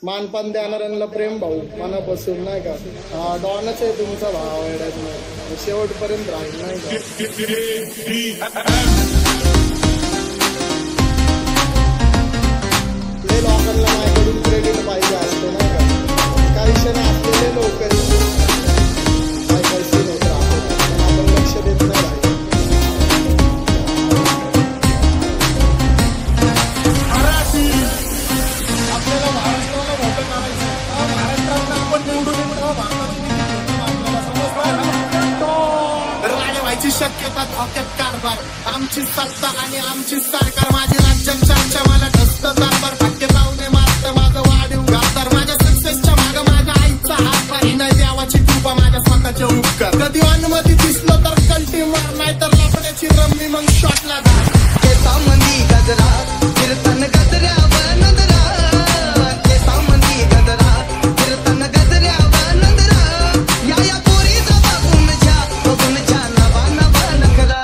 मानपान देणाऱ्यांना प्रेम भाऊ मनापासून नाही का. डॉनच आहे तुमचा भाव एवढ्यात शेवटपर्यंत राहील नाही का. लय लोकांना माझ्याकडून क्रेडिट पाहिजे असतो नाही का. काही क्षण असलेले लोक काही पैसे होत राहतात पण आपण लक्ष देत नाही राहील. आपल्याला महाराष्ट्राला मोठं करायचं. महाराष्ट्रात आपण निवडून राणे व्हायची शक्यता धोक्यात कारभार. आमची सत्ता आणि आमची सरकार माझी राज्यात चर्चा मला ढसत दरबार. भाग्य लावणे मारत माझं वाढीव गादार. माझ्या सक्सेसच्या मागं माझ्या आईचा हात नाही देवाची कृपा माझ्या स्वतःच्या उपकार. कधी अनुमती दिसलो तर कल्टी मार नाही तर लपण्याची रम्मी मग शॉटला जा. मंदी गजरा कीर्तन गजऱ्यावर नजरा. मंदी गजरा कीर्तन गजऱ्यावर नजरा. या पोरीचा बघून जा नवा नवा नखरा.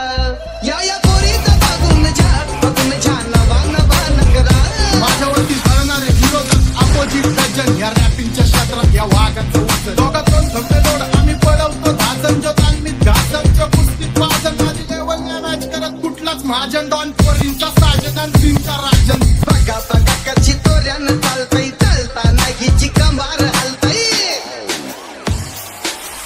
या पोरीचा बघून जा नवा नवा नखरा. माझ्यावरती धरणारे विरोधक अपोजिट डजन. या रॅपिंगच्या क्षेत्रात या वाघाचं उचल. दोघातून धोके लोड आम्ही पळवतो धाजन. जो तालमीत घासांच्या कुस्तीत वाजन. माझी लेवल नाही मॅच करत कुठलाच महाजन. डॉन पोरींचा साजन आणि सिंगचा राजन. बघा बघा कशी तोऱ्यानं चालतंय. चालताना हिची कंबार हलतंय.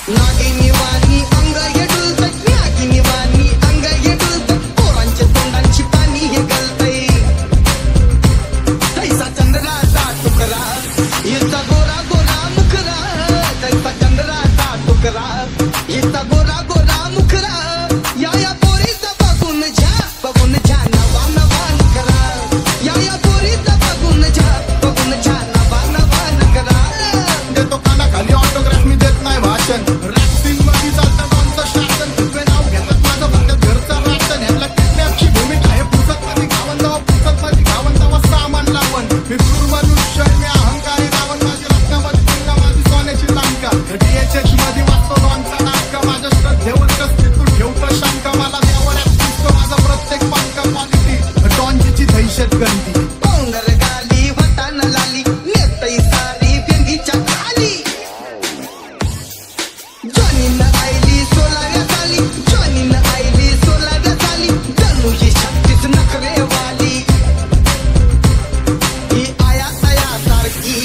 नागिनी वाणी अंग हे डुलतंय. नागिनी वाणी अंग हे डुलतंय. पोरांच्या तोंडांची पाणी हे गलतंय. तैसा चंद्राचा तुकडा हिचा गोरा गोरा मुखरा. तैसा चंद्राचा तुकडा हिचा गोरा गोरा मुखरा. या पोरीचा बघून जा नवा नवा नखरा. या पोरीचा बघून जा नवा नवा नखरा. देतो कानाखाली ऑटोग्राफ मी देत नाही भाषण. रॅप सीन मध्ये चालतं डॉनचं शासन. तुझे नाव घेतात माझं फक्त घरचं राशन. ह्याला किडनॅपची भूमिका आहे. पुसत मध्ये घावन तेव्हा पुसत मध्ये घावन तेव्हा सामान लावण. मी क्रूर मनुष्य मी अहंकारी रावण. माझी रत्नामध्ये तुला माझी सोन्याची लंका. DHH मध्ये वाचतो डॉनचा नाटका. माझ्या श्रद्धेवर कसली तू ठेवतो शंका. मला देवर दिसतो माझा प्रत्येक पंका. क्वालिटी डॉनची दहशत गंदी. पाऊंडर गाली वटान लाली नेतई सारी व्यंगीच्या खाली. जॉनीनं आयली सोलाव्या झाली. जॉनीनं आयली सोलाव्या झाली. जणू ही शक्तीच नखरेवाली. ही आया तया सारखी